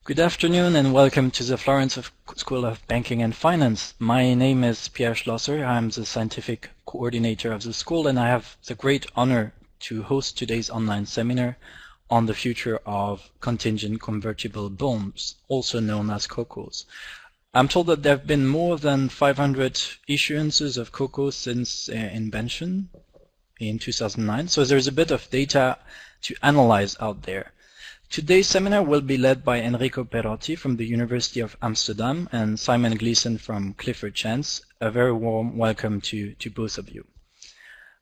Good afternoon and welcome to the Florence School of Banking and Finance. My name is Pierre Schlosser. I'm the scientific coordinator of the school, and I have the great honor to host today's online seminar on the future of contingent convertible bonds, also known as CoCos. I'm told that there have been more than 500 issuances of CoCos since invention in 2009, so there's a bit of data to analyze out there. Today's seminar will be led by Enrico Perotti from the University of Amsterdam and Simon Gleeson from Clifford. A very warm welcome to both of you.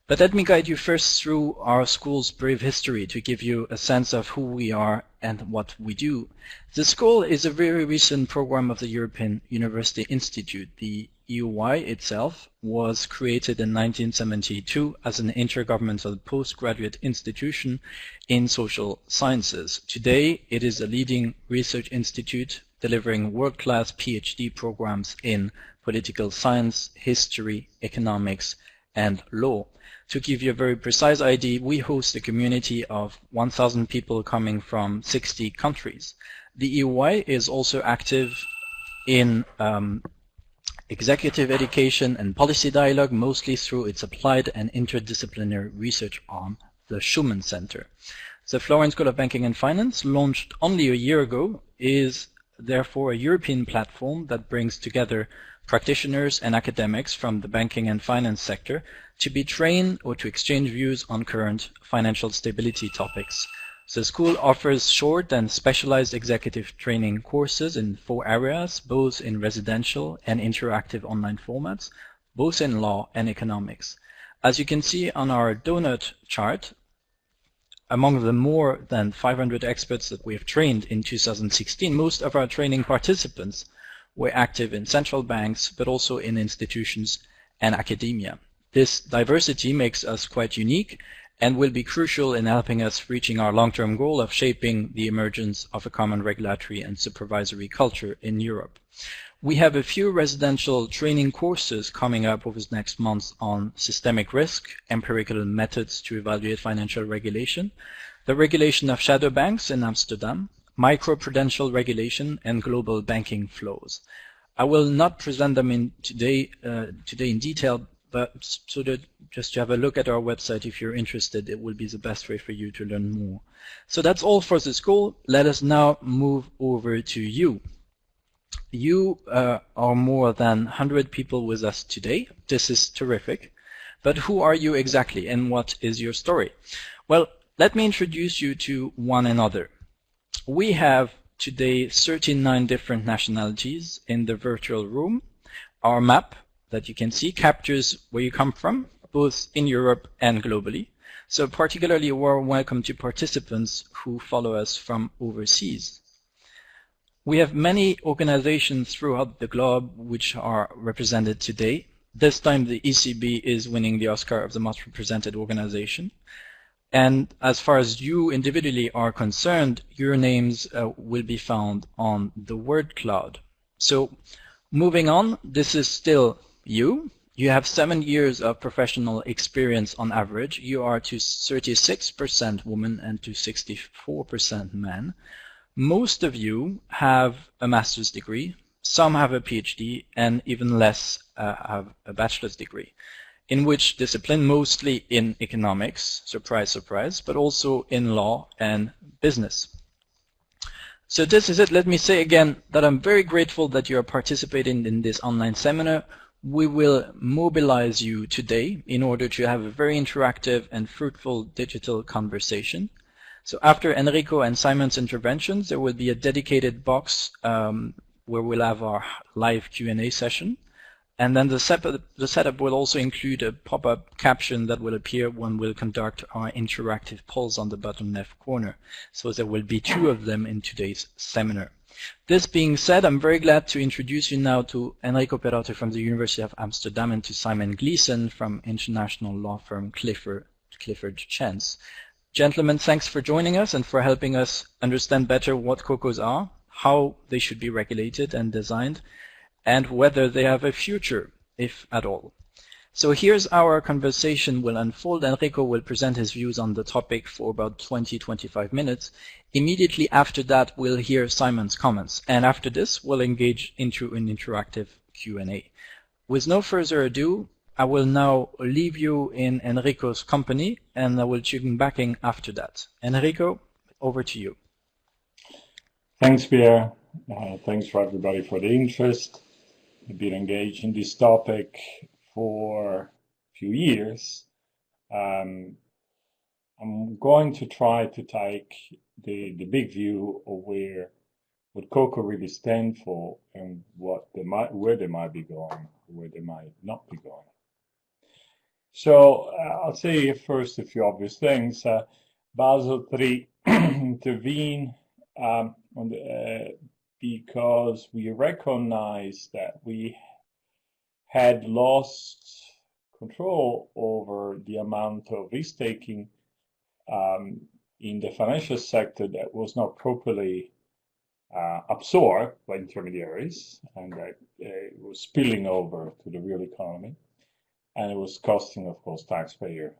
But let me guide you first through our school's brief history to give you a sense of who we are and what we do. The school is a very recent program of the European University Institute. The EUI itself was created in 1972 as an intergovernmental postgraduate institution in social sciences. Today, it is a leading research institute delivering world-class PhD programs in political science, history, economics, and law. To give you a very precise idea, we host a community of 1,000 people coming from 60 countries. The EUI is also active in executive education and policy dialogue, mostly through its applied and interdisciplinary research arm, the Schumann Center. The Florence School of Banking and Finance, launched only a year ago, is therefore a European platform that brings together practitioners and academics from the banking and finance sector to be trained or to exchange views on current financial stability topics. The school offers short and specialized executive training courses in 4 areas, both in residential and interactive online formats, both in law and economics. As you can see on our donut chart, among the more than 500 experts that we have trained in 2016, most of our training participants were active in central banks, but also in institutions and academia. This diversity makes us quite unique and will be crucial in helping us reaching our long-term goal of shaping the emergence of a common regulatory and supervisory culture in Europe. We have a few residential training courses coming up over the next months on systemic risk, empirical methods to evaluate financial regulation, the regulation of shadow banks in Amsterdam, microprudential regulation, and global banking flows. I will not present them today in detail, but so that just to have a look at our website if you're interested, it will be the best way for you to learn more. So that's all for the school. Let us now move over to you. You are more than 100 people with us today. This is terrific. But who are you exactly and what is your story? Well, let me introduce you to one another. We have today 39 different nationalities in the virtual room. Our map that you can see captures where you come from, both in Europe and globally. So particularly a warm welcome to participants who follow us from overseas. We have many organizations throughout the globe which are represented today. This time the ECB is winning the Oscar of the most represented organization. And as far as you individually are concerned, your names will be found on the word cloud. So moving on, this is still you. You have 7 years of professional experience on average. You are to 36% women and to 64% men. Most of you have a master's degree, some have a PhD, and even less have a bachelor's degree. In which discipline? Mostly in economics, surprise, surprise, but also in law and business. So this is it. Let me say again that I'm very grateful that you are participating in this online seminar. We will mobilize you today in order to have a very interactive and fruitful digital conversation. So after Enrico and Simon's interventions, there will be a dedicated box where we'll have our live Q&A session. And then the setup will also include a pop-up caption that will appear when we'll conduct our interactive polls on the bottom left corner. So there will be 2 of them in today's seminar. This being said, I'm very glad to introduce you now to Enrico Perotti from the University of Amsterdam and to Simon Gleeson from international law firm Clifford. Gentlemen, thanks for joining us and for helping us understand better what CoCos are, how they should be regulated and designed, and whether they have a future, if at all. So here's how our conversation will unfold. Enrico will present his views on the topic for about 20-25 minutes. Immediately after that, we'll hear Simon's comments. And after this, we'll engage into an interactive Q&A. With no further ado, I will now leave you in Enrico's company, and I will tune back in after that. Enrico, over to you. Thanks, Pierre. Thanks for everybody for the interest. I've been engaged in this topic for a few years. I'm going to try to take the big view of what CoCo really stand for and where they might be going, where they might not be going. So I'll say first a few obvious things. Basel III intervened because we recognize that we had lost control over the amount of risk-taking in the financial sector that was not properly absorbed by intermediaries, and that it was spilling over to the real economy, and it was costing, of course, taxpayer.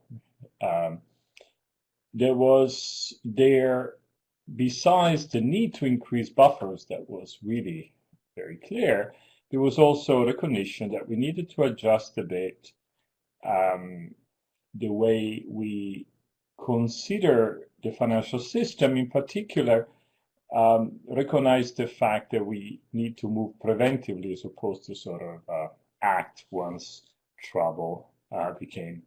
Besides the need to increase buffers that was really very clear, there was also recognition that we needed to adjust a bit the way we consider the financial system, in particular, recognize the fact that we need to move preventively as opposed to sort of act once trouble became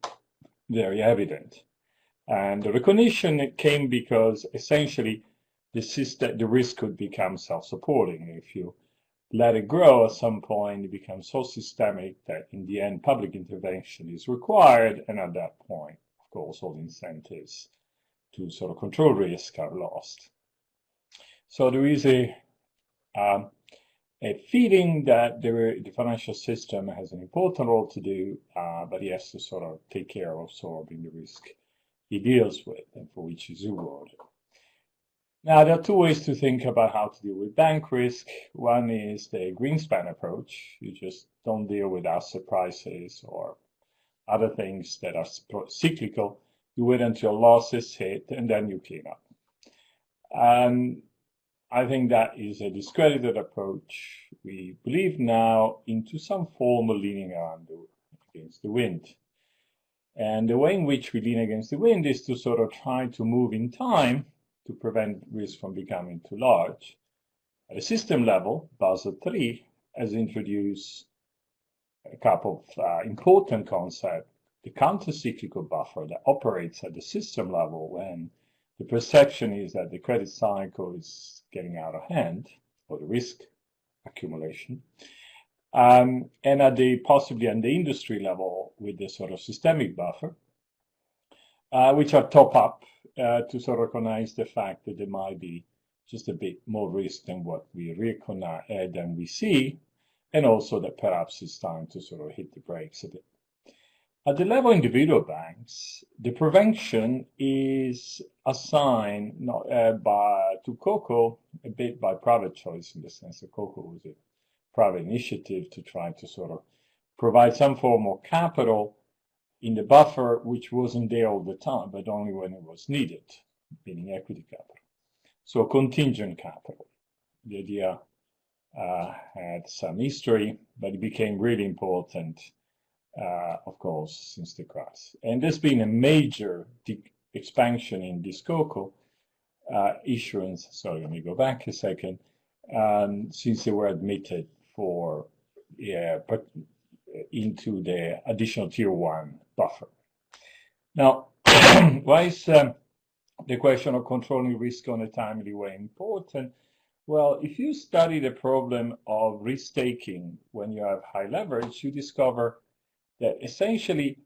very evident. And the recognition came because essentially the risk could become self-supporting. If you let it grow at some point, it becomes so systemic that in the end public intervention is required, and at that point, of course, all the incentives to sort of control risk are lost. So there is a feeling that the financial system has an important role to do, but he has to sort of take care of absorbing the risk he deals with and for which he's rewarded. Now, there are two ways to think about how to deal with bank risk. One is the Greenspan approach. You just don't deal with asset prices or other things that are cyclical. You wait until losses hit, and then you clean up. I think that is a discredited approach. We believe now into some form of leaning against the wind. And the way in which we lean against the wind is to sort of try to move in time to prevent risk from becoming too large. At a system level, Basel III has introduced a couple of important concepts. The countercyclical buffer that operates at the system level when the perception is that the credit cycle is getting out of hand, or the risk accumulation. And possibly at the industry level with the sort of systemic buffer, which are top up to sort of recognize the fact that there might be just a bit more risk than what we recognize, than we see, and also that perhaps it's time to sort of hit the brakes a bit. At the level of individual banks, the prevention is assigned to CoCo a bit by private choice, in the sense that CoCo was a private initiative to try to sort of provide some form of capital in the buffer, which wasn't there all the time, but only when it was needed, meaning equity capital. So contingent capital. The idea had some history, but it became really important, of course, since the crisis. And there's been a major expansion in this CoCo issuance. Sorry, let me go back a second. Since they were admitted into the additional tier 1 buffer. Now, why is the question of controlling risk on a timely way important? Well, if you study the problem of risk-taking when you have high leverage, you discover that essentially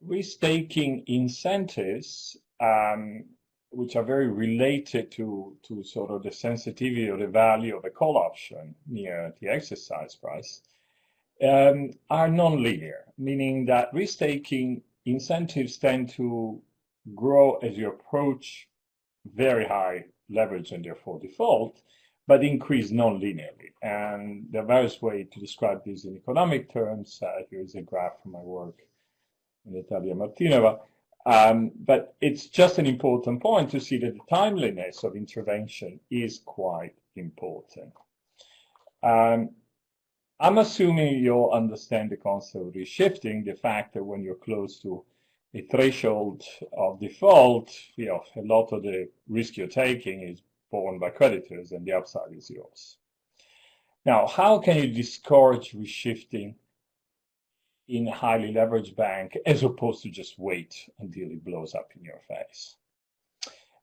risk-taking incentives, which are very related to sort of the sensitivity of the value of a call option near the exercise price, are non-linear, meaning that risk-taking incentives tend to grow as you approach very high leverage and therefore default, but increase non-linearly. And there are various ways to describe this in economic terms. Here's a graph from my work Natalia Martinova. But it's just an important point to see that the timeliness of intervention is quite important. I'm assuming you'll understand the concept of reshifting, the fact that when you're close to a threshold of default, a lot of the risk you're taking is borne by creditors and the upside is yours. Now, how can you discourage reshifting in a highly leveraged bank as opposed to just wait until it blows up in your face?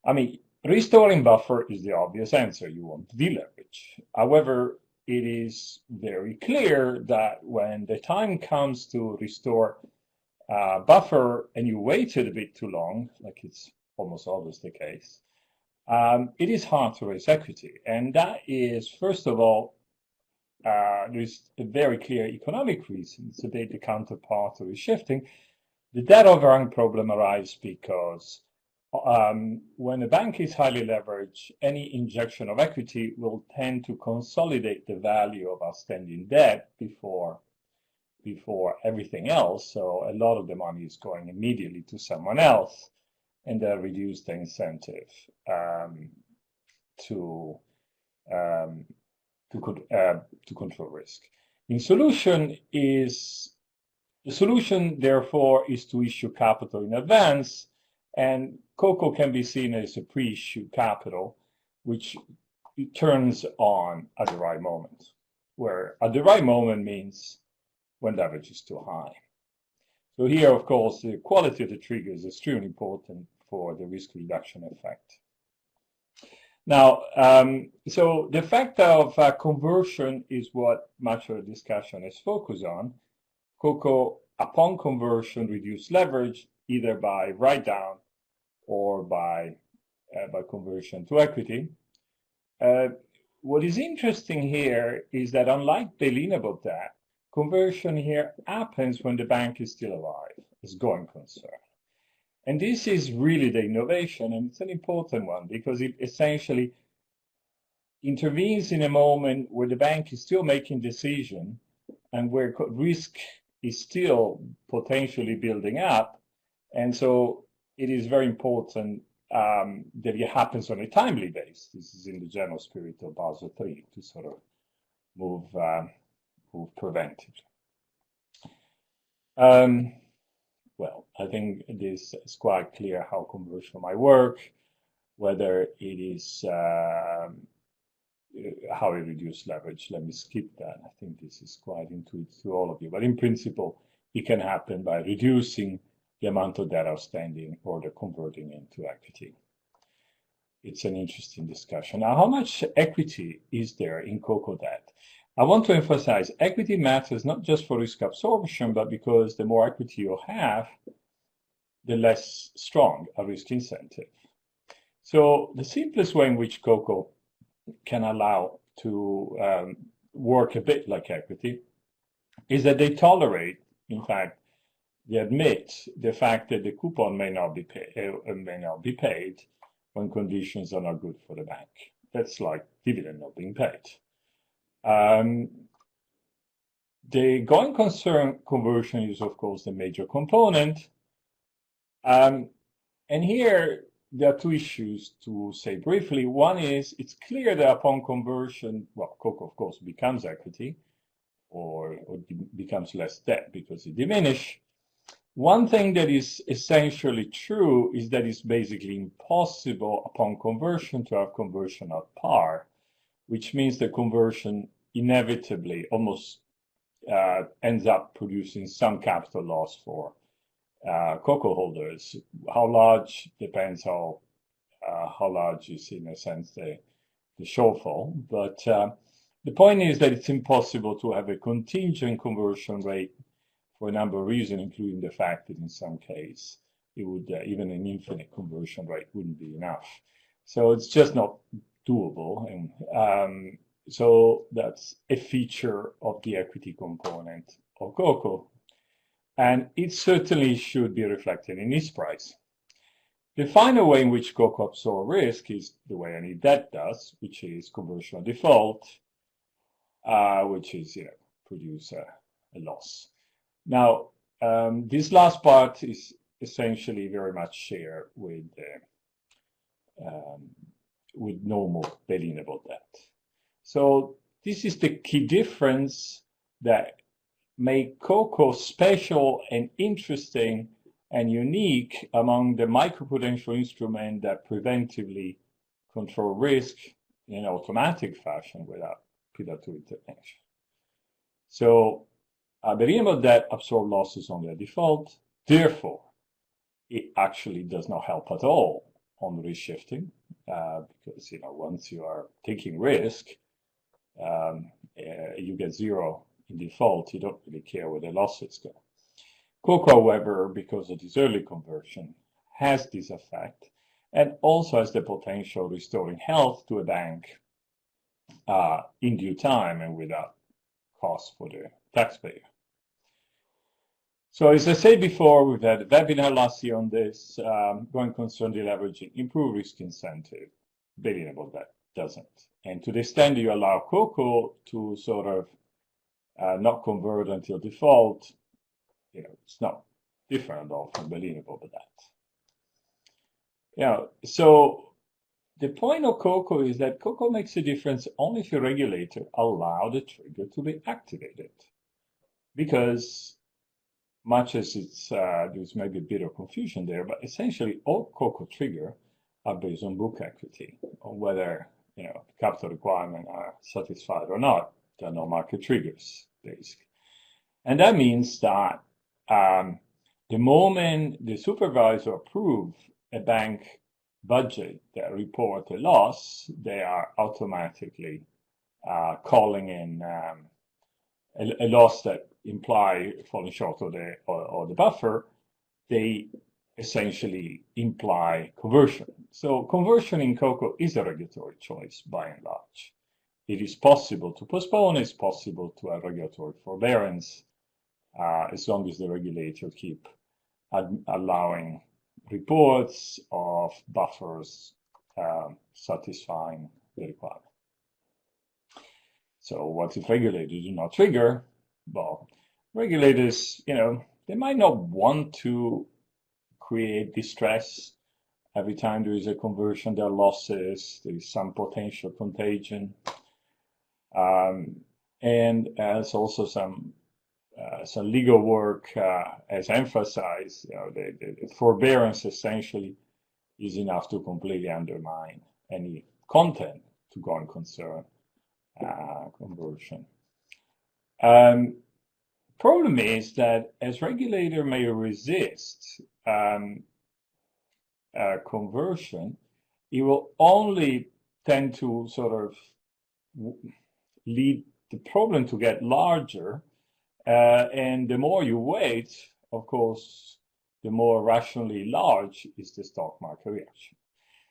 I mean, restoring buffer is the obvious answer. You want to deleverage. However, it is very clear that when the time comes to restore buffer and you waited a bit too long, like it's almost always the case, it is hard to raise equity. And that is, first of all, there's a very clear economic reason. It's a bit the counterpart of reshifting. The debt overhang problem arises because when a bank is highly leveraged, any injection of equity will tend to consolidate the value of outstanding debt before everything else. So a lot of the money is going immediately to someone else, and that reduces the incentive to control risk. The solution, therefore, is to issue capital in advance, and CoCo can be seen as a pre-issue capital, which it turns on at the right moment, where at the right moment means when leverage is too high. So here, of course, the quality of the trigger is extremely important for the risk reduction effect. Now, so the fact of conversion is what much of the discussion is focused on. CoCo, upon conversion, reduce leverage either by write-down or by conversion to equity. What is interesting here is that unlike bail-in about that, conversion here happens when the bank is still alive, as going concern. And this is really the innovation, and it's an important one because it essentially intervenes in a moment where the bank is still making decision and where risk is still potentially building up. And so it is very important that it happens on a timely basis. This is in the general spirit of Basel III to sort of move preventive. Well, I think this is quite clear how conversion might work, whether it is how it reduces leverage. Let me skip that. I think this is quite intuitive to all of you. But in principle, it can happen by reducing the amount of debt outstanding or the converting into equity. It's an interesting discussion. Now, how much equity is there in CoCo debt? I want to emphasize equity matters not just for risk absorption, but because the more equity you have, the less strong a risk incentive. So the simplest way in which CoCo can allow to work a bit like equity is that they tolerate, in fact, they admit the fact that the coupon may not be paid when conditions are not good for the bank. That's like dividend not being paid. The going concern conversion is, of course, the major component. And here there are two issues to say briefly. One is it's clear that upon conversion, well, CoCo, of course, becomes equity or becomes less debt because it diminishes. One thing that is essentially true is that it's basically impossible upon conversion to have conversion at par, which means the conversion inevitably almost ends up producing some capital loss for CoCo holders. How large depends how large is, in a sense, the shortfall. But the point is that it's impossible to have a contingent conversion rate for a number of reasons, including the fact that in some case it would even an infinite conversion rate wouldn't be enough. So it's just not doable, and so that's a feature of the equity component of CoCo, and it certainly should be reflected in its price. The final way in which CoCo absorbs risk is the way any debt does, which is conversion default, which is produce a loss. Now, this last part is essentially very much shared with normal alienable debt. So this is the key difference that make CoCo special and interesting and unique among the microprudential instruments that preventively control risk in an automatic fashion without predatory intervention. So the alienable debt absorbs losses on their default. Therefore, it actually does not help at all on risk shifting because once you are taking risk, you get zero in default. You don't really care where the losses go. CoCo, however, because of this early conversion, has this effect and also has the potential of restoring health to a bank in due time and without cost for the taxpayer. So as I said before, we've had a webinar last year on this, going concern deleveraging, improve risk incentive, alienable debt doesn't. And to the extent you allow CoCo to sort of not convert until default, it's not different at all from alienable debt. So the point of CoCo is that CoCo makes a difference only if a regulator allows the trigger to be activated. Because much as there's maybe a bit of confusion there, but essentially all CoCo triggers are based on book equity, on whether capital requirements are satisfied or not. There are no market triggers, basically. And that means that the moment the supervisor approves a bank budget that reports a loss, they are automatically calling in a loss that imply falling short of the buffer. They essentially imply conversion. So conversion in CoCo is a regulatory choice by and large. It is possible to postpone, it's possible to have regulatory forbearance, as long as the regulator keep allowing reports of buffers satisfying the requirement. So what if regulators do not trigger? Well, regulators, they might not want to create distress every time there is a conversion. There are losses, there is some potential contagion. And as also some legal work has emphasized, the forbearance essentially is enough to completely undermine any content to going concern conversion. Problem is that as regulator may resist conversion, it will only tend to sort of lead the problem to get larger. And the more you wait, of course, the more rationally large is the stock market reaction.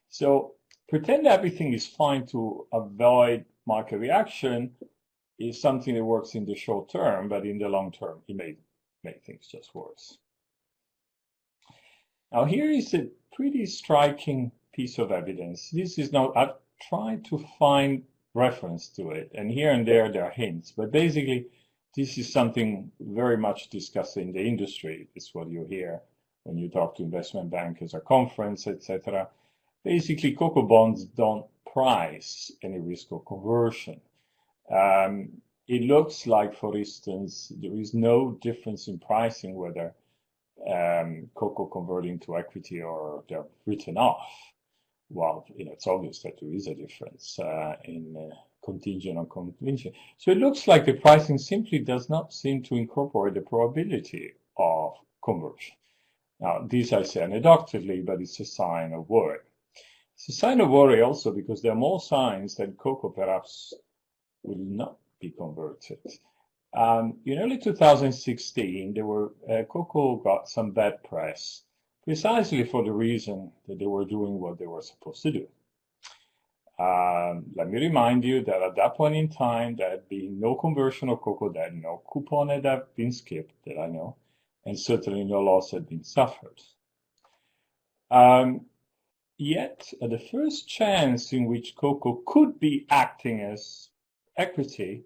So pretend everything is fine to avoid market reaction is something that works in the short term, but in the long term, it may make things just worse. Now, here is a pretty striking piece of evidence. This is now, I've tried to find reference to it, and here and there are hints, but basically, this is something very much discussed in the industry. It's what you hear when you talk to investment bankers at conference, etc. Basically, CoCo bonds don't price any risk of conversion. It looks like, for instance, there is no difference in pricing whether CoCo converting to equity or they're written off. Well, it's obvious that there is a difference in contingent on contingent. So it looks like the pricing simply does not seem to incorporate the probability of conversion. Now, this I say anecdotally, but it's a sign of worry. It's a sign of worry also because there are more signs that CoCo perhaps will not be converted. In early 2016, CoCo got some bad press precisely for the reason that they were doing what they were supposed to do. Let me remind you that at that point in time, there had been no conversion of CoCo debt, no coupon had been skipped that I know, and certainly no loss had been suffered. Yet, at the first chance in which CoCo could be acting as equity,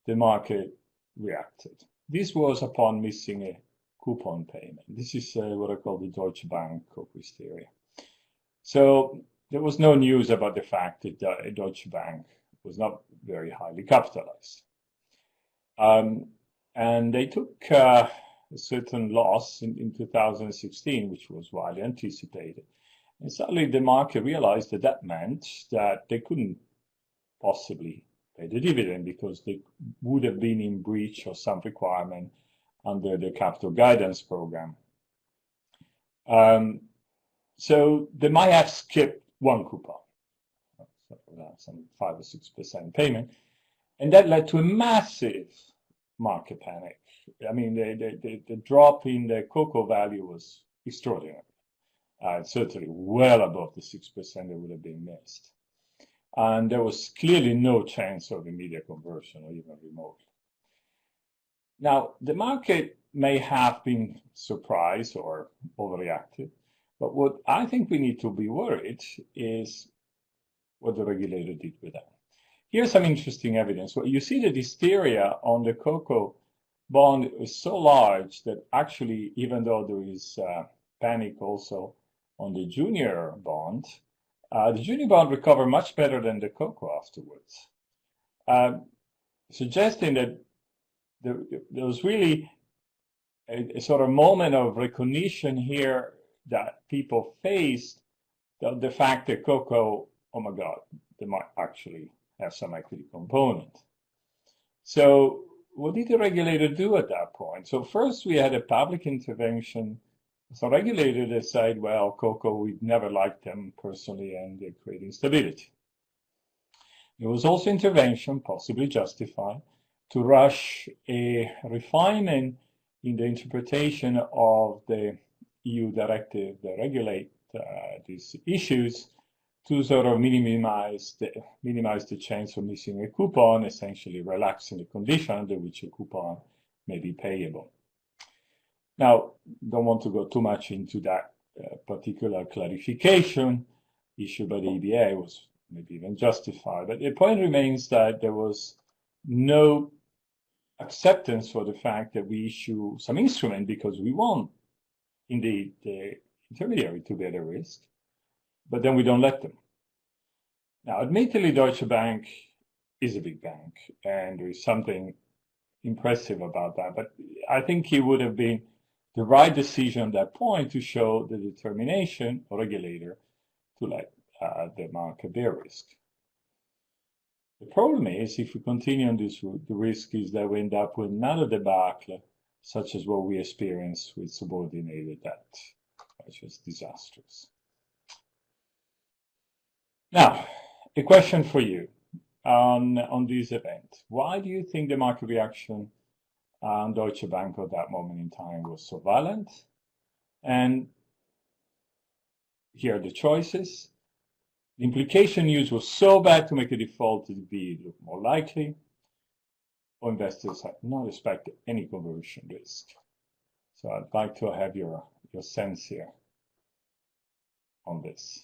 the market reacted. This was upon missing a coupon payment. This is what I call the Deutsche Bank CoCo hysteria. So there was no news about the fact that Deutsche Bank was not very highly capitalized. And they took a certain loss in 2016, which was widely anticipated. And suddenly the market realized that that meant that they couldn't possibly pay the dividend because they would have been in breach of some requirement under the capital guidance program. So they might have skipped one coupon, so some 5 or 6% payment, and that led to a massive market panic. I mean, the drop in the CoCo value was extraordinary, certainly well above the 6% that would have been missed. And there was clearly no chance of immediate conversion or even remotely. Now, the market may have been surprised or overreacted, but what I think we need to be worried is what the regulator did with that. Here's some interesting evidence. Well, you see the hysteria on the CoCo bond is so large that actually, even though there is panic also on the junior bond, the junior bond recovered much better than the CoCo afterwards, suggesting that there was really a sort of moment of recognition here that people faced the fact that CoCo, oh my God, they might actually have some equity component. So what did the regulator do at that point? So first we had a public intervention. So regulator decided, well, CoCo, we'd never liked them personally and they're creating instability. There was also intervention, possibly justified, to rush a refinement in the interpretation of the EU directive that regulate these issues to sort of minimize the chance of missing a coupon, essentially relaxing the condition under which a coupon may be payable. Now, don't want to go too much into that particular clarification issued by the EBA was maybe even justified, but the point remains that there was no acceptance for the fact that we issue some instrument because we want, indeed, the intermediary to bear the risk, but then we don't let them. Now, admittedly, Deutsche Bank is a big bank, and there is something impressive about that, but I think it would have been the right decision at that point to show the determination of regulator to let the market bear risk. The problem is, if we continue on this route, the risk is that we end up with another debacle, such as what we experienced with subordinated debt, which was disastrous. Now, a question for you on this event. Why do you think the market reaction on Deutsche Bank at that moment in time was so violent? And here are the choices. The implication news was so bad to make a default to be look more likely, or investors have not expected any conversion risk. So I'd like to have your sense here on this.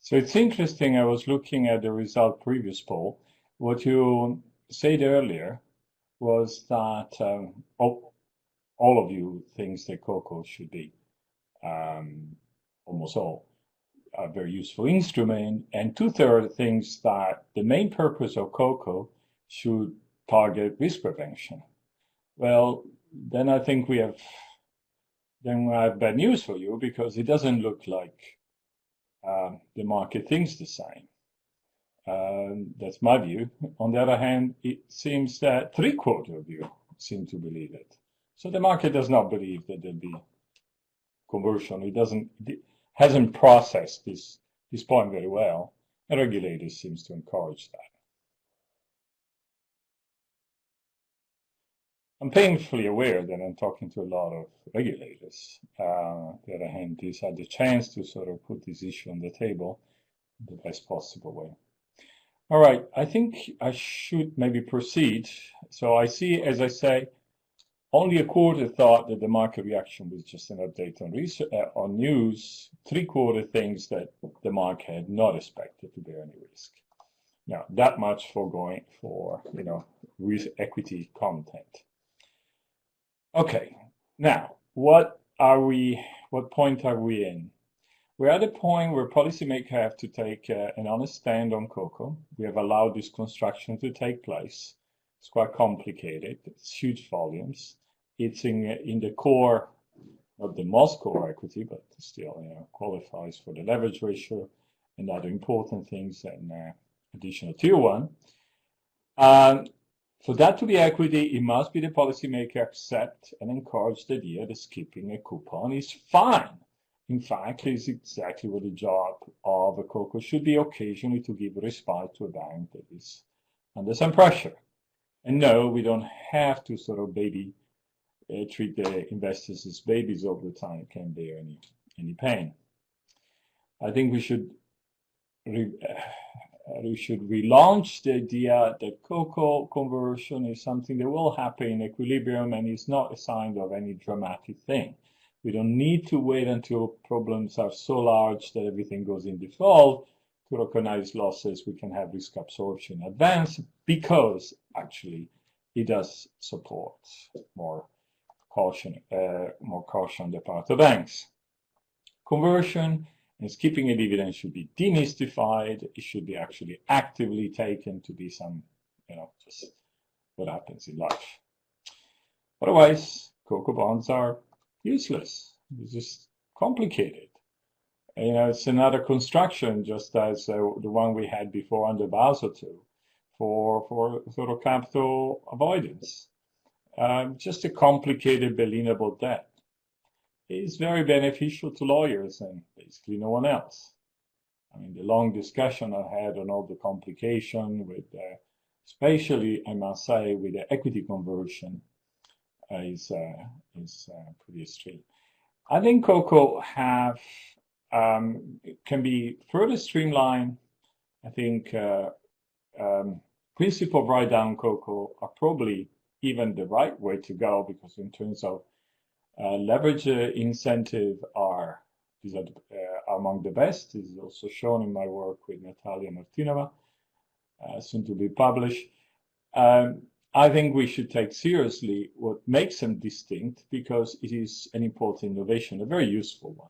So it's interesting, I was looking at the result previous poll. What you said earlier was that all of you thinks that CoCo should be, almost all, a very useful instrument, and 2/3 thinks that the main purpose of CoCo should target risk prevention. Well, then I think I have bad news for you, because it doesn't look like the market thinks the same. That's my view. On the other hand, it seems that 3/4 of you seem to believe it. So the market does not believe that there'll be conversion. It hasn't processed this point very well. The regulator seems to encourage that. I'm painfully aware that I'm talking to a lot of regulators. On the other hand, these are the chance to sort of put this issue on the table in the best possible way. All right, I think I should maybe proceed. So I see, as I say, only a quarter thought that the market reaction was just an update on on news. 3/4 things that the market had not expected to bear any risk. Now, that much for going for, risk equity content. Okay, now, what point are we in? We're at a point where policymakers have to take an honest stand on CoCo. We have allowed this construction to take place. It's quite complicated. It's huge volumes. It's in the core, not the most core equity, but still qualifies for the leverage ratio and other important things and additional tier 1. For that to be equity, it must be the policymaker accept and encourage the idea that skipping a coupon is fine. In fact, it's exactly what the job of a CoCo should be occasionally, to give respite to a bank that is under some pressure. And no, we don't have to sort of treat the investors as babies all the time. It can't bear any pain. I think we should relaunch the idea that CoCo conversion is something that will happen in equilibrium and is not a sign of any dramatic thing. We don't need to wait until problems are so large that everything goes in default to recognize losses. We can have risk absorption in advance, because actually it does support more caution on the part of banks. Conversion and skipping a dividend should be demystified. It should be actually actively taken to be some, just what happens in life. Otherwise, CoCo bonds are useless. It's just complicated. It's another construction, just as the one we had before under Basel II, for sort of capital avoidance. Just a complicated Berlinable debt is very beneficial to lawyers and basically no one else. I mean, the long discussion I had on all the complication with, especially, I must say, with the equity conversion is pretty extreme. I think CoCo can be further streamlined. I think principle of write-down CoCo are probably even the right way to go, because in terms of leverage incentive these are among the best. This is also shown in my work with Natalia Martinova, soon to be published. I think we should take seriously what makes them distinct, because it is an important innovation, a very useful one.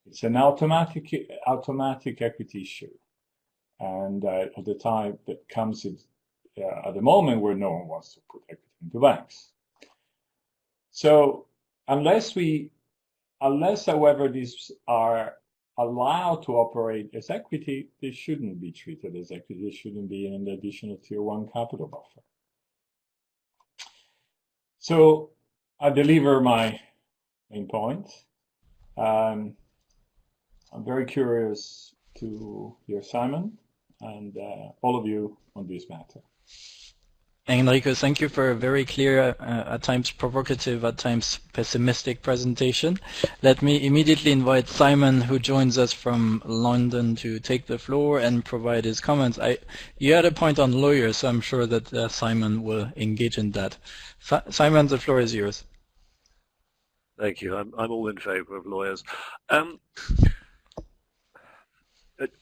It's an automatic equity issue, and at the time that comes in, at the moment where no one wants to put equity into banks. So unless, however, these are allowed to operate as equity, they shouldn't be treated as equity. They shouldn't be an additional tier 1 capital buffer. So I deliver my main point. I'm very curious to hear Simon and all of you on this matter. Enrico, thank you for a very clear, at times provocative, at times pessimistic presentation. Let me immediately invite Simon, who joins us from London, to take the floor and provide his comments. You had a point on lawyers, so I'm sure that Simon will engage in that. Simon, the floor is yours. Thank you. I'm all in favor of lawyers.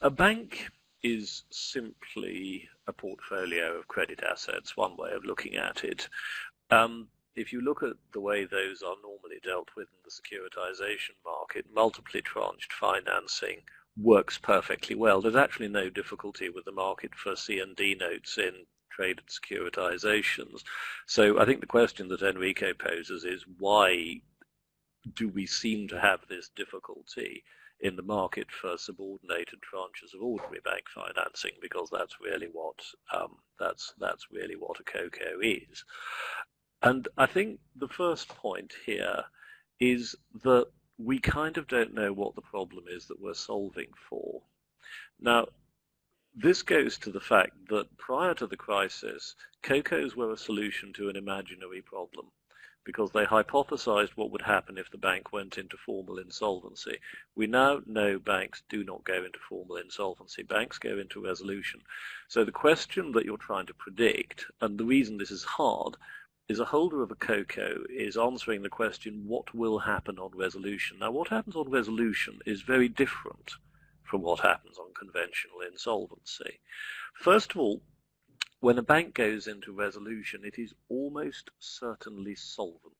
A bank is simply a portfolio of credit assets, one way of looking at it. If you look at the way those are normally dealt with in the securitization market, multiply tranched financing works perfectly well. There's actually no difficulty with the market for C&D notes in traded securitizations. So I think the question that Enrico poses is, why do we seem to have this difficulty in the market for subordinated tranches of ordinary bank financing? Because that's really what that's really what a CoCo is. And I think the first point here is that we kind of don't know what the problem is that we're solving for. Now, this goes to the fact that prior to the crisis, CoCos were a solution to an imaginary problem, because they hypothesized what would happen if the bank went into formal insolvency. We now know banks do not go into formal insolvency. Banks go into resolution. So the question that you're trying to predict, and the reason this is hard, is a holder of a CoCo is answering the question, what will happen on resolution? Now, what happens on resolution is very different from what happens on conventional insolvency. First of all, when a bank goes into resolution, it is almost certainly solvent.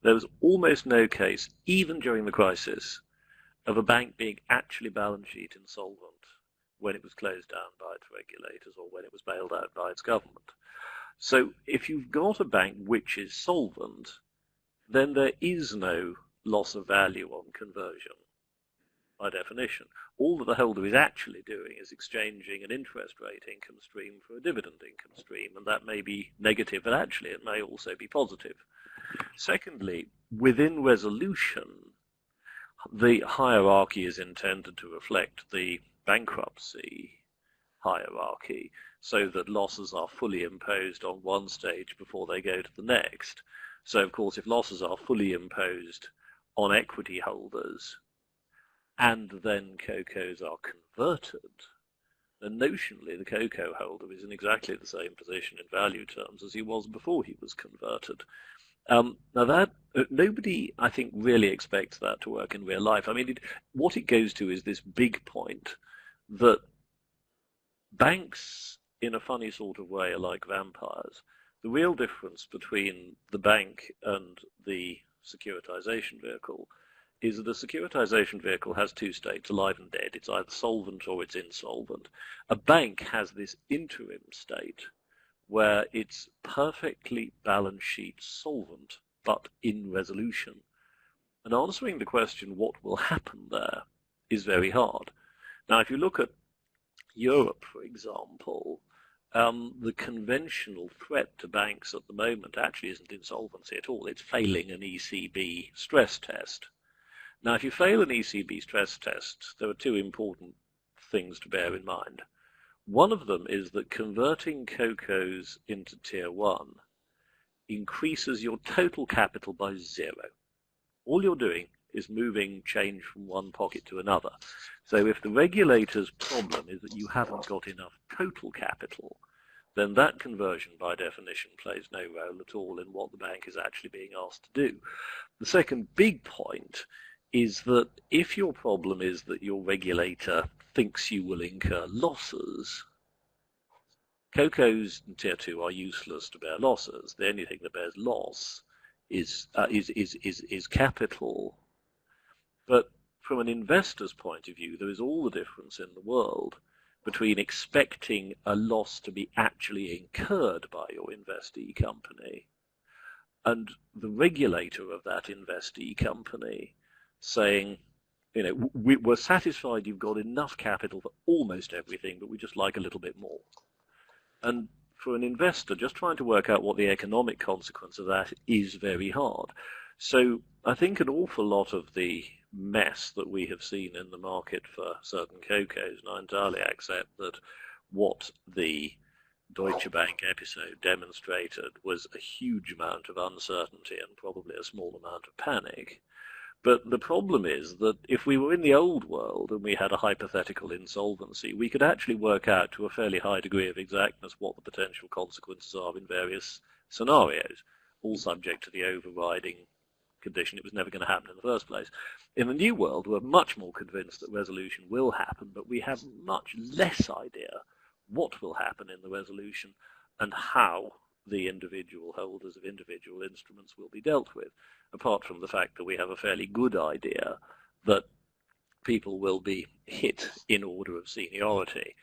There was almost no case, even during the crisis, of a bank being actually balance sheet insolvent when it was closed down by its regulators or when it was bailed out by its government. So if you've got a bank which is solvent, then there is no loss of value on conversion, by definition. All that the holder is actually doing is exchanging an interest rate income stream for a dividend income stream, and that may be negative, but actually it may also be positive. Secondly, within resolution, the hierarchy is intended to reflect the bankruptcy hierarchy, so that losses are fully imposed on one stage before they go to the next. So, of course, if losses are fully imposed on equity holders, and then CoCos are converted, then notionally the CoCo holder is in exactly the same position in value terms as he was before he was converted. Now that nobody, I think, really expects that to work in real life. I mean, what it goes to is this big point that banks, in a funny sort of way, are like vampires. The real difference between the bank and the securitization vehicle is that a securitization vehicle has two states, alive and dead. It's either solvent or it's insolvent. A bank has this interim state where it's perfectly balance sheet solvent, but in resolution. And answering the question, what will happen there, is very hard. Now, if you look at Europe, for example, the conventional threat to banks at the moment actually isn't insolvency at all. It's failing an ECB stress test. Now, if you fail an ECB stress test, there are two important things to bear in mind. One of them is that converting CoCos into Tier 1 increases your total capital by 0. All you're doing is moving change from one pocket to another. So if the regulator's problem is that you haven't got enough total capital, then that conversion, by definition, plays no role at all in what the bank is actually being asked to do. The second big point is that if your problem is that your regulator thinks you will incur losses, CoCos in Tier 2 are useless to bear losses. The only thing that bears loss is capital. But from an investor's point of view, there is all the difference in the world between expecting a loss to be actually incurred by your investee company and the regulator of that investee company saying, you know, we're satisfied you've got enough capital for almost everything, but we just like a little bit more. And for an investor, just trying to work out what the economic consequence of that is very hard. So I think an awful lot of the mess that we have seen in the market for certain CoCos, and I entirely accept that what the Deutsche Bank episode demonstrated was a huge amount of uncertainty and probably a small amount of panic. But the problem is that if we were in the old world and we had a hypothetical insolvency, we could actually work out to a fairly high degree of exactness what the potential consequences are in various scenarios, all subject to the overriding condition it was never going to happen in the first place. In the new world, we're much more convinced that resolution will happen, but we have much less idea what will happen in the resolution and how the individual holders of individual instruments will be dealt with, apart from the fact that we have a fairly good idea that people will be hit in order of seniority.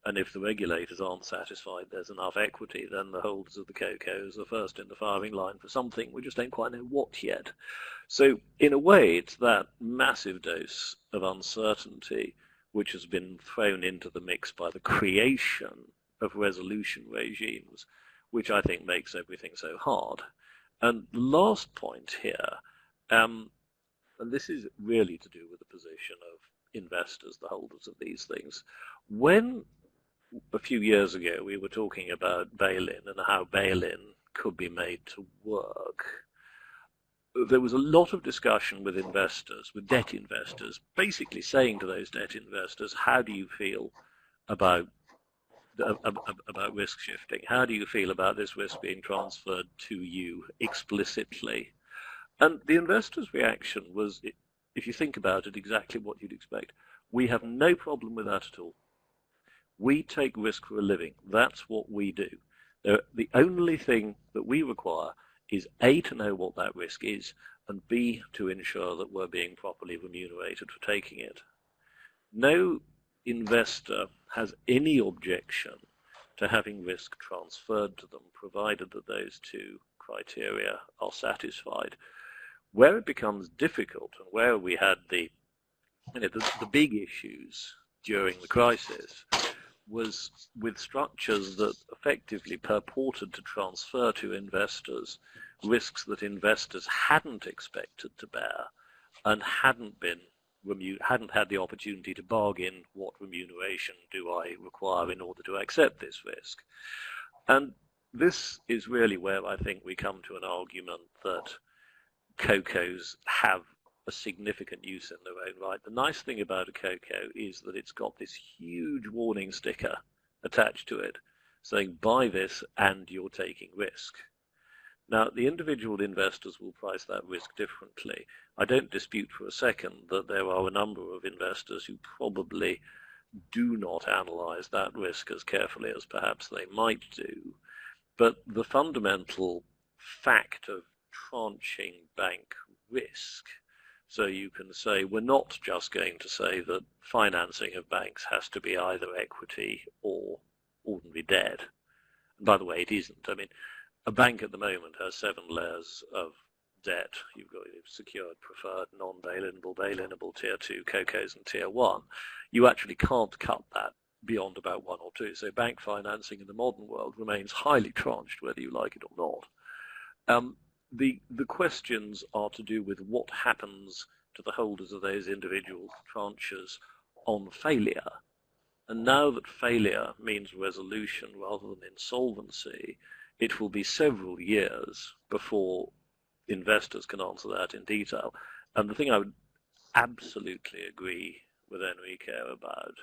And if the regulators aren't satisfied there's enough equity, then the holders of the CoCos are first in the firing line for something. We just don't quite know what yet. So in a way, it's that massive dose of uncertainty which has been thrown into the mix by the creation of resolution regimes, which I think makes everything so hard. And the last point here, and this is really to do with the position of investors, the holders of these things, when a few years ago we were talking about bail-in and how bail-in could be made to work, there was a lot of discussion with investors, with debt investors, basically saying to those debt investors, how do you feel about risk shifting? How do you feel about this risk being transferred to you explicitly? And the investors' reaction was, if you think about it, exactly what you'd expect. We have no problem with that at all. We take risk for a living. That's what we do. The only thing that we require is A, to know what that risk is, and B, to ensure that we're being properly remunerated for taking it. No investor has any objection to having risk transferred to them, provided that those two criteria are satisfied. Where it becomes difficult, and where we had the big issues during the crisis, was with structures that effectively purported to transfer to investors risks that investors hadn't expected to bear and hadn't had the opportunity to bargain what remuneration do I require in order to accept this risk. And this is really where I think we come to an argument that CoCos have a significant use in their own right. The nice thing about a CoCo is that it's got this huge warning sticker attached to it saying buy this and you're taking risk. Now, the individual investors will price that risk differently. I don't dispute for a second that there are a number of investors who probably do not analyze that risk as carefully as perhaps they might do. But the fundamental fact of tranching bank risk, so you can say we're not just going to say that financing of banks has to be either equity or ordinary debt. And by the way, it isn't. I mean, a bank at the moment has 7 layers of debt. You've got secured, preferred, non-bail-inable, bail-inable, tier 2, CoCos, and tier 1. You actually can't cut that beyond about 1 or 2. So bank financing in the modern world remains highly tranched, whether you like it or not. The questions are to do with what happens to the holders of those individual tranches on failure. And now that failure means resolution rather than insolvency, it will be several years before investors can answer that in detail. And the thing I would absolutely agree with Enrico about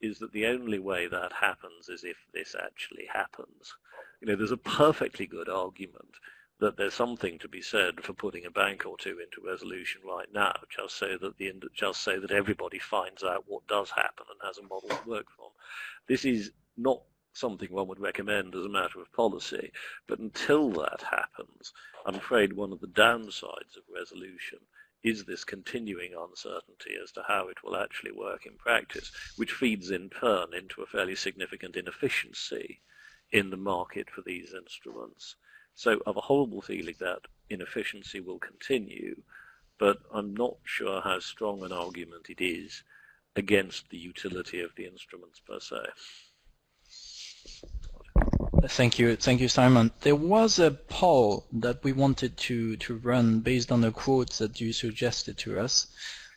is that the only way that happens is if this actually happens. You know, there's a perfectly good argument that there's something to be said for putting a bank or two into resolution right now, just so that everybody finds out what does happen and has a model to work from. This is not something one would recommend as a matter of policy, but until that happens, I'm afraid one of the downsides of resolution is this continuing uncertainty as to how it will actually work in practice, which feeds in turn into a fairly significant inefficiency in the market for these instruments. So I have a horrible feeling that inefficiency will continue, but I'm not sure how strong an argument it is against the utility of the instruments per se. Thank you, Simon. There was a poll that we wanted to run based on the quotes that you suggested to us,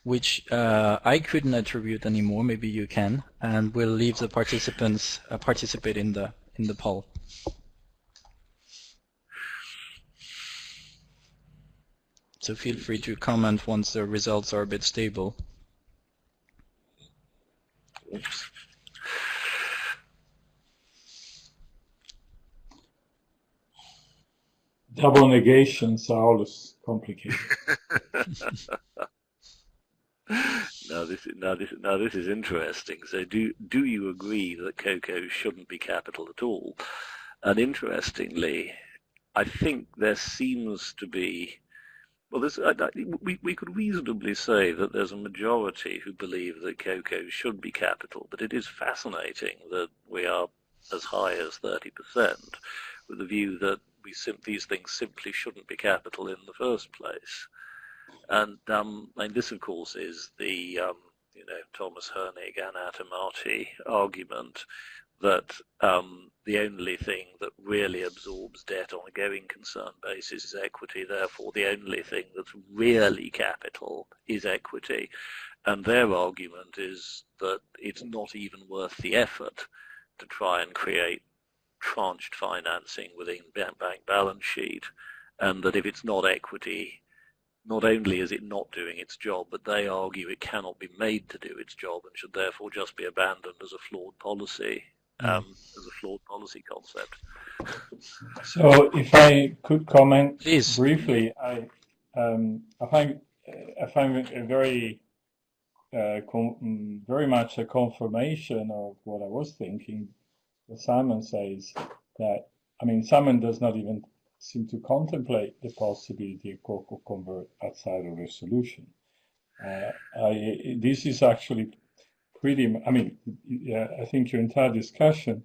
which I couldn't attribute anymore. Maybe you can, and we'll leave the participants participate in the poll. So feel free to comment once the results are a bit stable. Oops. Double negations are always complicated. Now this is interesting. So do you agree that CoCos shouldn't be capital at all? And interestingly, I think there seems to be, well, we could reasonably say that there's a majority who believe that CoCos should be capital, but it is fascinating that we are as high as 30%, with the view that these things simply shouldn't be capital in the first place. And this, of course, is the Thomas Hernig, Anna Tomati argument that the only thing that really absorbs debt on a going concern basis is equity. Therefore, the only thing that's really capital is equity. And their argument is that it's not even worth the effort to try and create tranched financing within bank balance sheet, and that if it's not equity, not only is it not doing its job, but they argue it cannot be made to do its job and should therefore just be abandoned as a flawed policy, as a flawed policy concept. So, if I could comment Please. briefly, I find a very much a confirmation of what I was thinking. What Simon says that, I mean, Simon does not even seem to contemplate the possibility of CoCo convert outside of resolution. This is actually pretty, I mean, I think your entire discussion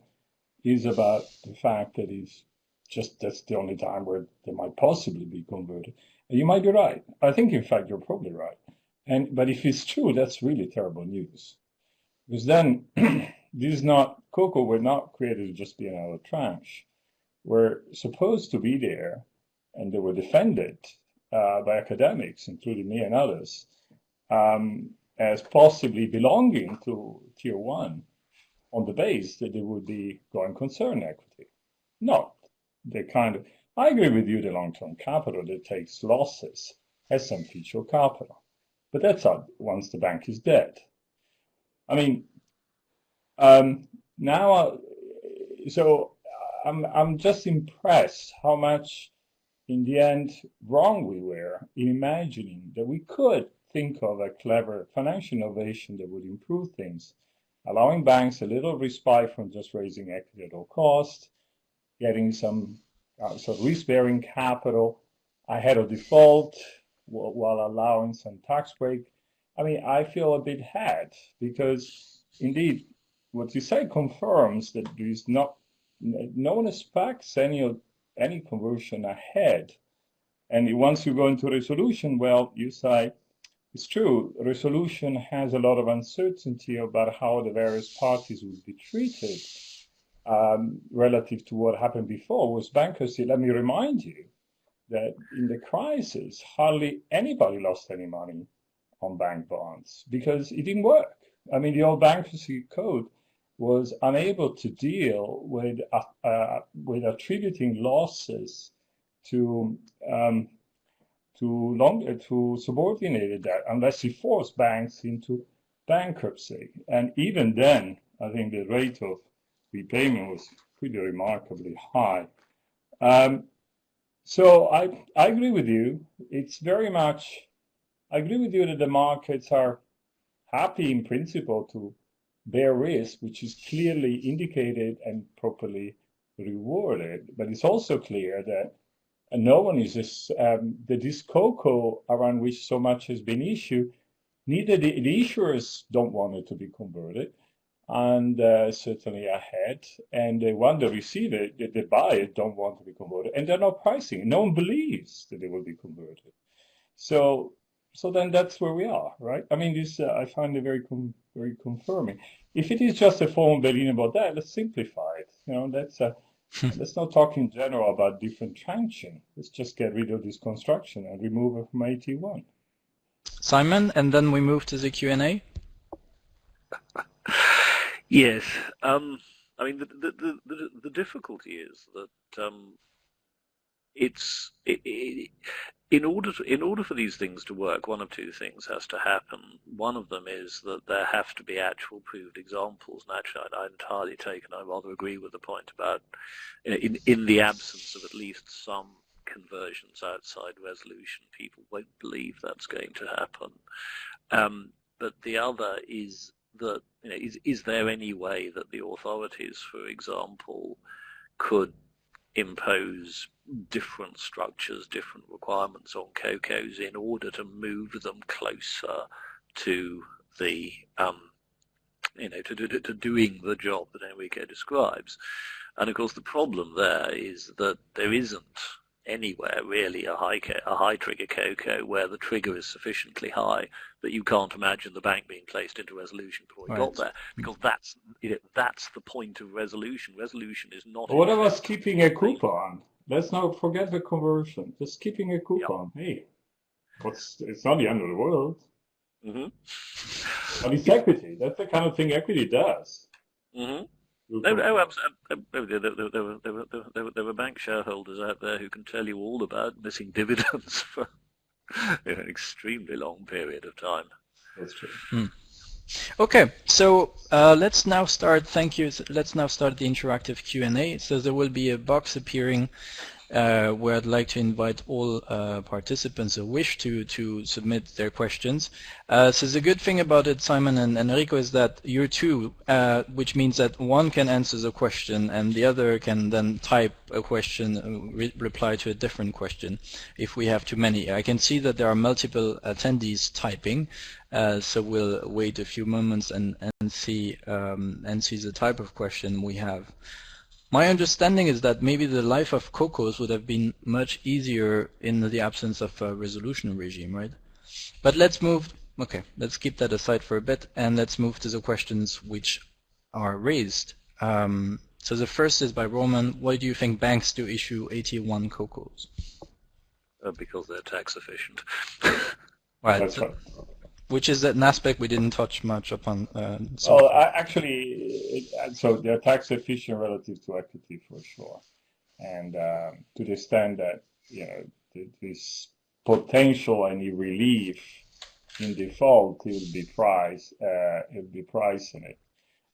is about the fact that it's just that's the only time where they might possibly be converted. And you might be right. I think, in fact, you're probably right. But if it's true, that's really terrible news. Because then, this is not, CoCo were not created to just be another tranche. We're supposed to be there, and they were defended by academics, including me and others, as possibly belonging to Tier 1 on the base that they would be going concern equity. Not the kind of, I agree with you, the long-term capital that takes losses has some feature capital. But that's not once the bank is dead. I mean, now, so I'm just impressed how much, in the end, wrong we were in imagining that we could think of a clever financial innovation that would improve things, allowing banks a little respite from just raising equity at all cost, getting some sort of risk-bearing capital ahead of default, while allowing some tax break. I mean, I feel a bit had, because indeed, what you say confirms that there is no one expects any conversion ahead. And once you go into resolution, well, you say, it's true, resolution has a lot of uncertainty about how the various parties will be treated relative to what happened before. Was bankruptcy, let me remind you, that in the crisis, hardly anybody lost any money on bank bonds because it didn't work. I mean, the old bankruptcy code was unable to deal with attributing losses to subordinated debt unless it forced banks into bankruptcy. And even then, I think the rate of repayment was pretty remarkably high. So I agree with you. It's very much, I agree with you that the markets are happy in principle to bear risk, which is clearly indicated and properly rewarded. But it's also clear that no one is that this CoCo around which so much has been issued, neither the issuers don't want it to be converted, and certainly ahead, and the one that receive it, they buy it, don't want to be converted, and they're not pricing it. No one believes that they will be converted. So then that's where we are, right? I mean, this I find it very confirming. If it is just a form of Berlin about that, let's simplify it. You know, let's not talk in general about different tranching. Let's just get rid of this construction and remove it from AT1. Simon, and then we move to the Q&A. Yes, I mean the difficulty is that in order for these things to work, one of two things has to happen. One of them is that there have to be actual proved examples. And actually, I entirely take and I rather agree with the point about in the absence of at least some conversions outside resolution, people won't believe that's going to happen. But the other is that, you know, is there any way that the authorities, for example, could impose different structures, different requirements on CoCos in order to move them closer to the, to doing the job that Enrico describes? And of course, the problem there is that there isn't anywhere really a high trigger CoCo where the trigger is sufficiently high that you can't imagine the bank being placed into resolution before it got there, because that's the point of resolution. Resolution is not. What about keeping a coupon? Let's not forget the conversion. Just keeping a coupon. Yeah. Hey, it's not the end of the world. Mm-hmm. But it's equity. That's the kind of thing equity does. Mm-hmm. There were bank shareholders out there who can tell you all about missing dividends for an extremely long period of time. That's true. Okay, so let's now start. Thank you. Let's now start the interactive Q&A. So there will be a box appearing where I'd like to invite all participants who wish to submit their questions. So the good thing about it, Simon and Enrico, is that you're two, which means that one can answer the question and the other can then type a question, reply to a different question if we have too many. I can see that there are multiple attendees typing, so we'll wait a few moments and see the type of question we have. My understanding is that maybe the life of CoCos would have been much easier in the absence of a resolution regime, right? But let's move, okay, let's keep that aside for a bit and let's move to the questions which are raised. So the first is by Roman. Why do you think banks do issue AT1 CoCos? Because they're tax efficient. Right. That's right. Which is an aspect we didn't touch much upon. So actually, so they're tax efficient relative to equity for sure, and to the extent that this potential any relief in default will be priced in it.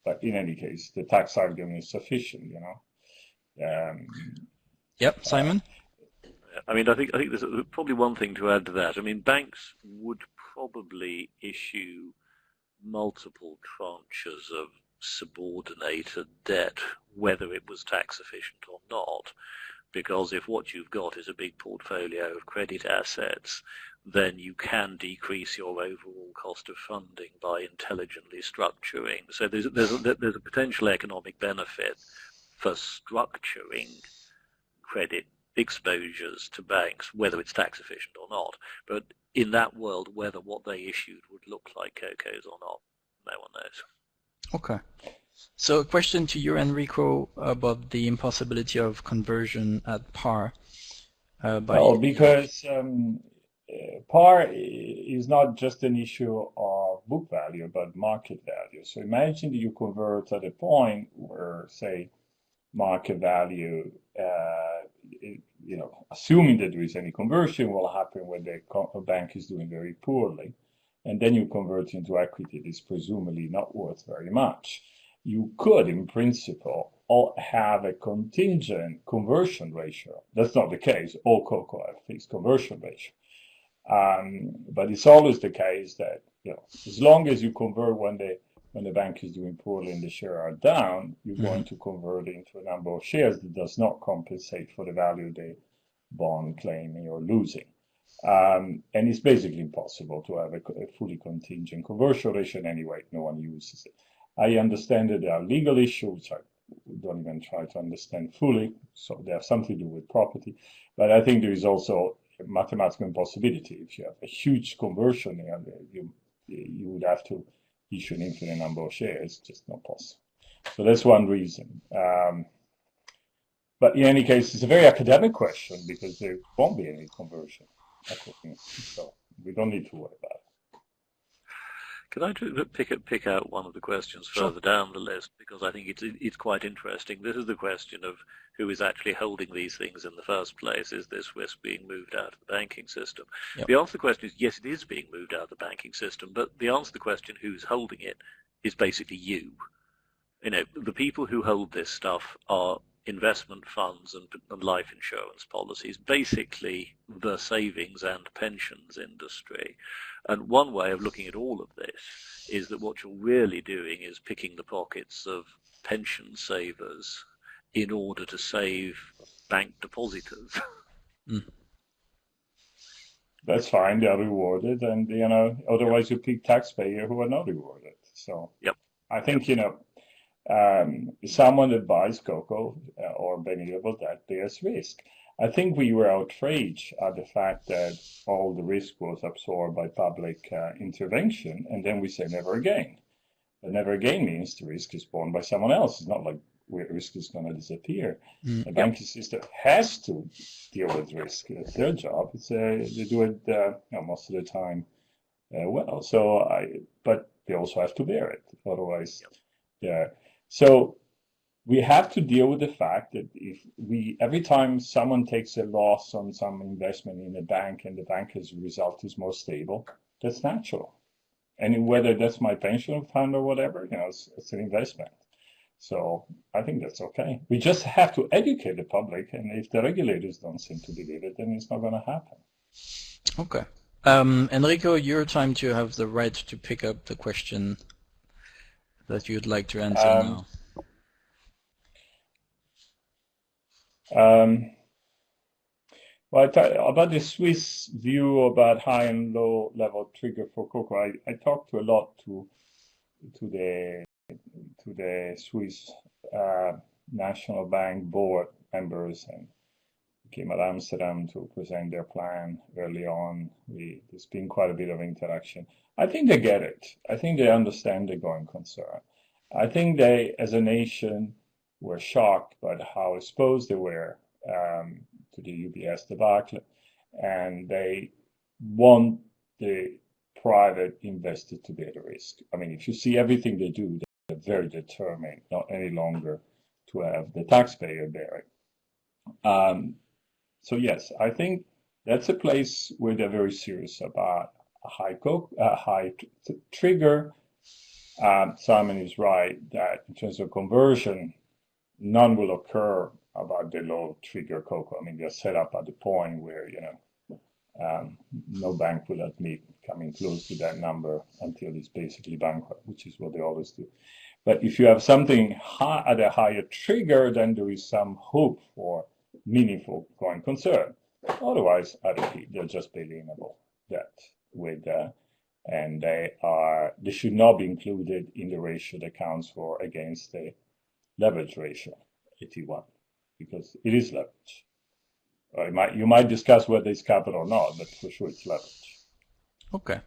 But in any case, the tax argument is sufficient, Yep, Simon. I mean, I think there's probably one thing to add to that. I mean, banks would probably issue multiple tranches of subordinated debt, whether it was tax efficient or not, because if what you've got is a big portfolio of credit assets, then you can decrease your overall cost of funding by intelligently structuring. So there's a potential economic benefit for structuring credit exposures to banks, whether it's tax efficient or not. But in that world, whether what they issued would look like CoCos or not, no one knows. Okay. So a question to you, Enrico, about the impossibility of conversion at par. Because par is not just an issue of book value, but market value. So imagine that you convert at a point where, say, market value, assuming that there is any conversion, will happen when the bank is doing very poorly, and then you convert into equity that is presumably not worth very much. You could, in principle, have a contingent conversion ratio. That's not the case. All CoCo have fixed conversion ratio. But it's always the case that as long as you convert when the bank is doing poorly and the shares are down, you're going to convert into a number of shares that does not compensate for the value of the bond claiming or losing. And it's basically impossible to have a fully contingent conversion ratio anyway. No one uses it. I understand that there are legal issues. I don't even try to understand fully. So they have something to do with property. But I think there is also a mathematical impossibility. If you have a huge conversion, you would have to issue an infinite number of shares. It's just not possible. So that's one reason. But in any case, it's a very academic question because there won't be any conversion. So we don't need to worry about it. Can I pick out one of the questions further down the list, because I think it's quite interesting. This is the question of who is actually holding these things in the first place. Is this risk being moved out of the banking system? Yep. The answer to the question is yes, it is being moved out of the banking system, but the answer to the question who's holding it is basically you. The people who hold this stuff are investment funds and life insurance policies, basically the savings and pensions industry. And one way of looking at all of this is that what you're really doing is picking the pockets of pension savers in order to save bank depositors. That's fine, they're rewarded, and otherwise you pick taxpayers who are not rewarded. So yep. I think someone that buys CoCo or variable debt bears risk. I think we were outraged at the fact that all the risk was absorbed by public intervention, and then we say never again. But never again means the risk is borne by someone else. It's not like risk is going to disappear. The banking system has to deal with risk. It's their job. They do it most of the time well. But they also have to bear it. Otherwise, yeah. So we have to deal with the fact that every time someone takes a loss on some investment in a bank and the bank as a result is more stable, that's natural. And whether that's my pension fund or whatever, it's an investment. So I think that's okay. We just have to educate the public, and if the regulators don't seem to believe it, then it's not going to happen. Okay. Enrico, your time to have the right to pick up the question that you'd like to answer now. Well, about the Swiss view about high and low level trigger for CoCo, I talked a lot to the Swiss National Bank board members, and came at Amsterdam to present their plan early on. There's been quite a bit of interaction. I think they get it. I think they understand the going concern. I think they, as a nation, were shocked by how exposed they were to the UBS debacle, and they want the private investor to bear the risk. I mean, if you see everything they do, they're very determined not any longer to have the taxpayer bear it. So yes, I think that's a place where they're very serious about a high trigger. Simon is right that in terms of conversion, none will occur about the low trigger CoCo. I mean, they're set up at the point where, no bank will admit coming close to that number until it's basically bankrupt, which is what they always do. But if you have something at a higher trigger, then there is some hope for meaningful going concern. Otherwise, I repeat, they're just bailing-able debt and they should not be included in the ratio that counts for against the leverage ratio, 81, because it is leverage. You might discuss whether it's capital or not, but for sure it's leverage. Okay.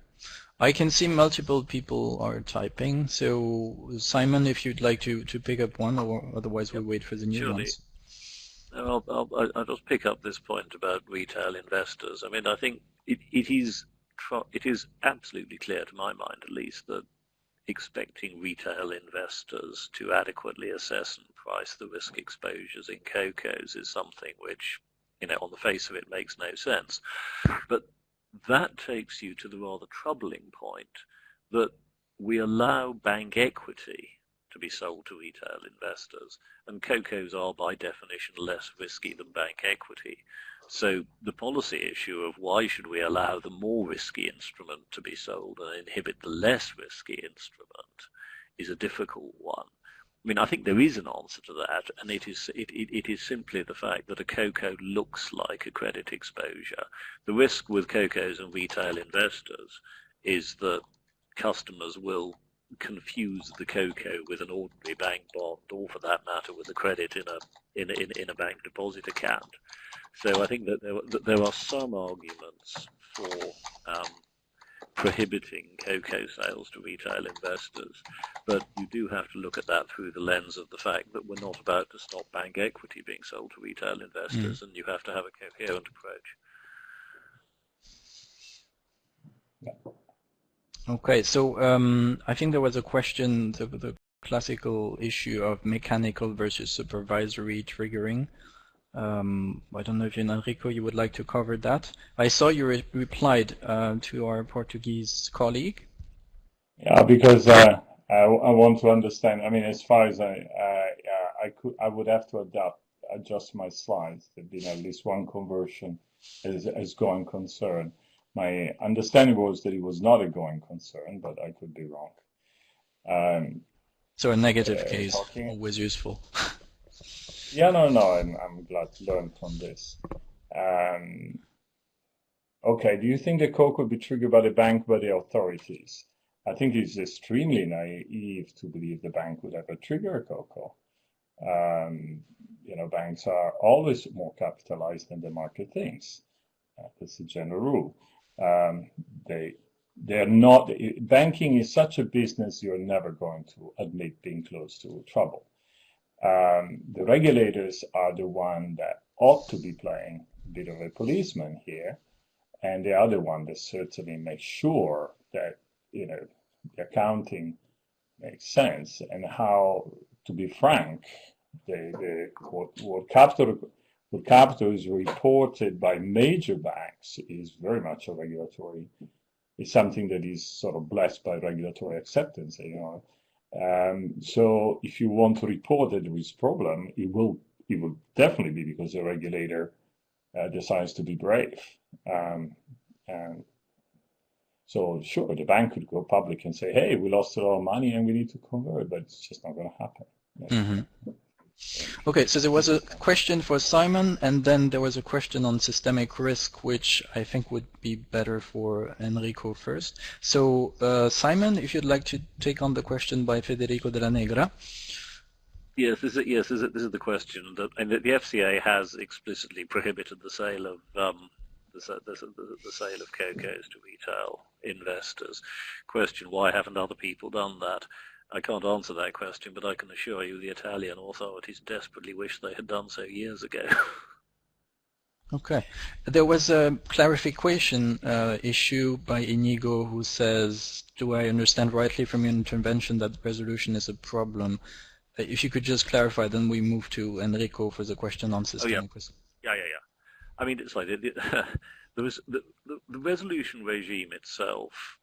I can see multiple people are typing. So Simon, if you'd like to pick up one, or otherwise we'll wait for the new ones. I'll just pick up this point about retail investors. I mean, I think it is absolutely clear, to my mind at least, that expecting retail investors to adequately assess and price the risk exposures in CoCos is something which, on the face of it, makes no sense. But that takes you to the rather troubling point that we allow bank equity to be sold to retail investors, and CoCos are by definition less risky than bank equity. So the policy issue of why should we allow the more risky instrument to be sold and inhibit the less risky instrument is a difficult one. I mean, I think there is an answer to that, and it is simply the fact that a CoCo looks like a credit exposure. The risk with CoCos and retail investors is that customers will confuse the CoCo with an ordinary bank bond, or for that matter, with a credit in a bank deposit account. So I think that there are some arguments for prohibiting CoCo sales to retail investors, but you do have to look at that through the lens of the fact that we're not about to stop bank equity being sold to retail investors, and you have to have a coherent approach. Okay, so I think there was a question, the classical issue of mechanical versus supervisory triggering. I don't know if Enrico, you would like to cover that. I saw you replied to our Portuguese colleague. Yeah, because I want to understand. I mean, as far as I would have to adjust my slides. There'd been at least one conversion as going concern. My understanding was that it was not a going concern, but I could be wrong. So a negative case, always useful. Yeah, no, I'm glad to learn from this. Okay, do you think the CoCo would be triggered by the bank, by the authorities? I think it's extremely naive to believe the bank would ever trigger a CoCo. Banks are always more capitalized than the market thinks. That's the general rule. They're not. Banking is such a business you're never going to admit being close to trouble. The regulators are the one that ought to be playing a bit of a policeman here, and the other one that certainly makes sure that the accounting makes sense. And how, to be frank, what capital is reported by major banks is very much a regulatory. It's something that is sort of blessed by regulatory acceptance. So if you want to report that there is a problem, it will definitely be because the regulator decides to be brave. And so sure, the bank could go public and say, hey, we lost a lot of money and we need to convert, but it's just not going to happen. Mm-hmm. Okay, so there was a question for Simon, and then there was a question on systemic risk, which I think would be better for Enrico first. So Simon, if you'd like to take on the question by Federico Della Negra. Yes, this is the question. And the FCA has explicitly prohibited the sale of the sale of CoCos to retail investors. Question: why haven't other people done that? I can't answer that question, but I can assure you the Italian authorities desperately wish they had done so years ago. Okay. There was a clarification issue by Inigo who says, do I understand rightly from your intervention that resolution is a problem? If you could just clarify, then we move to Enrico for the question on systemic risk. Yeah. I mean, it's like the resolution regime itself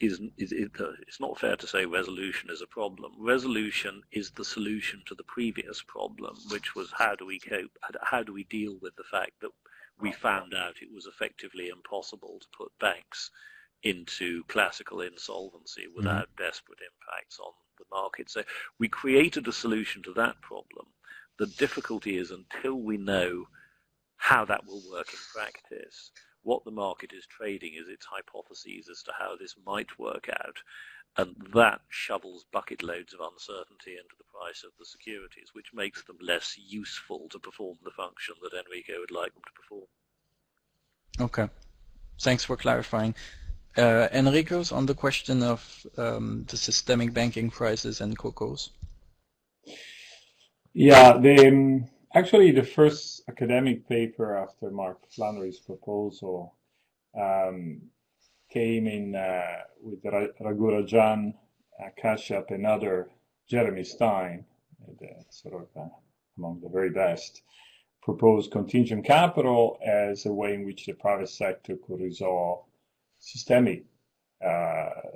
it's not fair to say resolution is a problem. Resolution is the solution to the previous problem, which was how do we cope, how do we deal with the fact that we found out it was effectively impossible to put banks into classical insolvency without desperate impacts on the market. So we created a solution to that problem. The difficulty is until we know how that will work in practice, what the market is trading is its hypotheses as to how this might work out, and that shovels bucket loads of uncertainty into the price of the securities, which makes them less useful to perform the function that Enrico would like them to perform. Okay, thanks for clarifying. Enrico's on the question of the systemic banking crisis and CoCos. Yeah, actually, the first academic paper after Mark Flannery's proposal came in with Ragurajan, Kashyap, and other, Jeremy Stein, among the very best, proposed contingent capital as a way in which the private sector could resolve systemic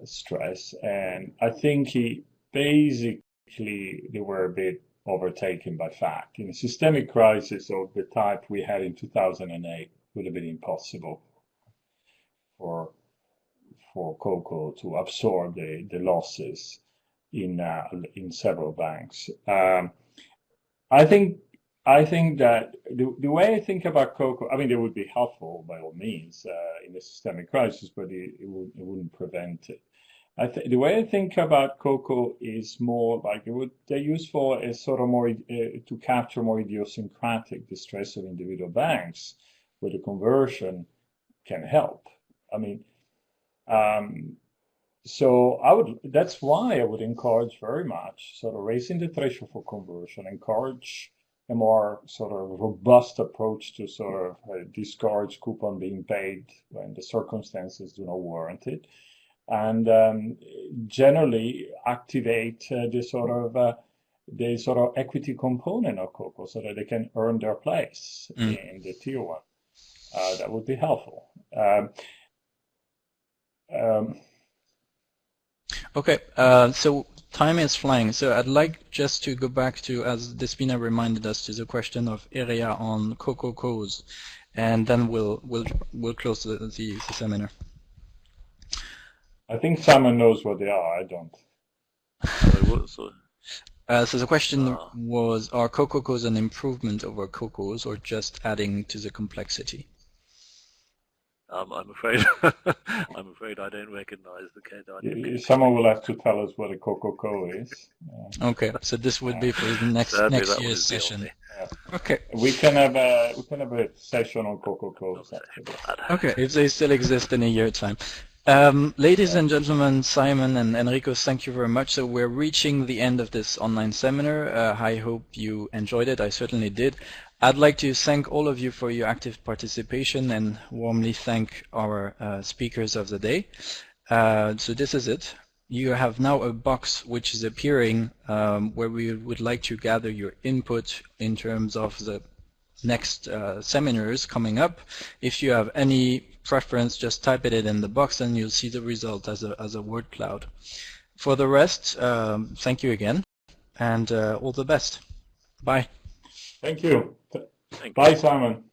stress. And I think they were a bit overtaken by fact. In a systemic crisis of the type we had in 2008 would have been impossible for CoCo to absorb the losses in several banks. I think that the way I think about CoCo, I mean, it would be helpful by all means in a systemic crisis, but it wouldn't prevent it. The way I think about CoCo is more like they're useful as sort of more to capture more idiosyncratic distress of individual banks, where the conversion can help. I mean, so that's why I would encourage very much sort of raising the threshold for conversion, encourage a more sort of robust approach to sort of discourage coupon being paid when the circumstances do not warrant it. And generally activate the sort of equity component of CoCo so that they can earn their place in the tier one. That would be helpful. Okay, so time is flying. So I'd like just to go back to, as Despina reminded us, to the question of area on CoCos, and then we'll close the seminar. I think Simon knows what they are. I don't. So the question was: are CoCos an improvement over CoCos, or just adding to the complexity? I'm afraid I don't recognise the code. Someone will have to tell us what a CoCo is. Okay, so this would be for the next year's session. Okay. We can have a session on CoCos after this. Okay, if they still exist in a year's time. Ladies and gentlemen, Simon and Enrico, thank you very much. So we're reaching the end of this online seminar. I hope you enjoyed it. I certainly did. I'd like to thank all of you for your active participation and warmly thank our speakers of the day. So this is it. you have now a box which is appearing where we would like to gather your input in terms of the next seminars coming up. If you have any preference, just type it in the box and you'll see the result as a word cloud. For the rest, thank you again, and all the best. Bye. Thank you. Thank you. Bye, Simon.